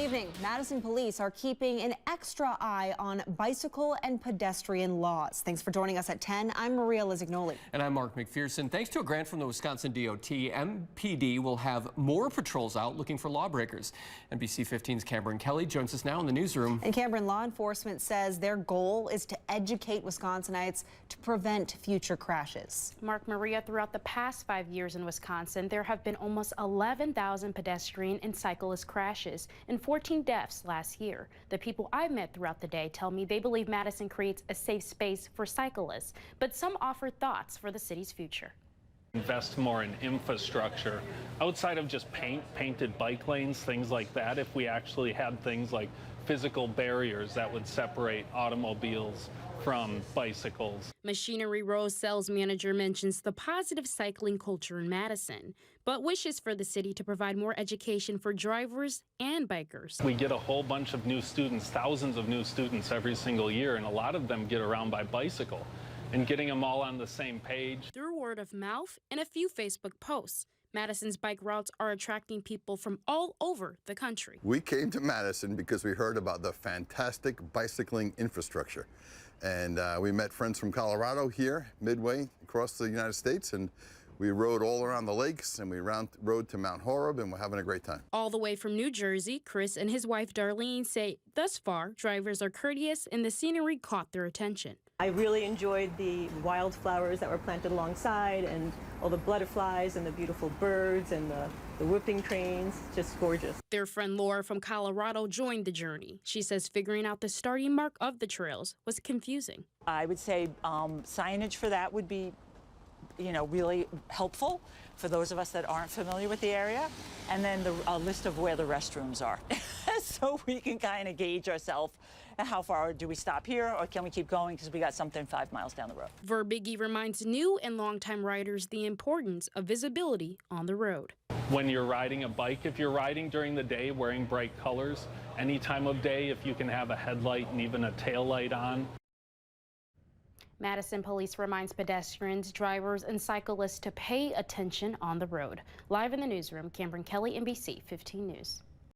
evening. Madison police are keeping an extra eye on bicycle and pedestrian laws. Thanks for joining us at 10. I'm Maria Lizignoli. And I'm Mark McPherson. Thanks to a grant from the Wisconsin DOT, MPD will have more patrols out looking for lawbreakers. NBC 15's Cameron Kelly joins us now in the newsroom. And Cameron, law enforcement says their goal is to educate Wisconsinites to prevent future crashes. Mark, Maria, throughout the past 5 years in Wisconsin, there have been almost 11,000 pedestrian and cyclist crashes and 14 deaths last year. The people I've met throughout the day tell me they believe Madison creates a safe space for cyclists, but some offer thoughts for the city's future. Invest more in infrastructure outside of just painted bike lanes, things like that. If we actually had things like physical barriers that would separate automobiles from bicycles. Machinery Row's sales manager mentions the positive cycling culture in Madison, but wishes for the city to provide more education for drivers and bikers. We get a whole bunch of new students, thousands of new students every single year, and a lot of them get around by bicycle. And getting them all on the same page. Through word of mouth and a few Facebook posts, Madison's bike routes are attracting people from all over the country. We came to Madison because we heard about the fantastic bicycling infrastructure. And we met friends from Colorado here, midway across the United States, and we rode all around the lakes, and we rode to Mount Horeb, and we're having a great time. All the way from New Jersey, Chris and his wife Darlene say thus far, drivers are courteous and the scenery caught their attention. I really enjoyed the wildflowers that were planted alongside and all the butterflies and the beautiful birds and the whipping trains, just gorgeous. Their friend Laura from Colorado joined the journey. She says figuring out the starting mark of the trails was confusing. I would say signage for that would be really helpful for those of us that aren't familiar with the area, and then a list of where the restrooms are so we can kind of gauge ourselves. How far do we stop here, or can we keep going because we got something 5 miles down the road? Verbigge reminds new and longtime riders the importance of visibility on the road. When you're riding a bike, if you're riding during the day wearing bright colors, any time of day, if you can have a headlight and even a tail light on. Madison Police reminds pedestrians, drivers, and cyclists to pay attention on the road. Live in the newsroom, Cameron Kelly, NBC 15 News.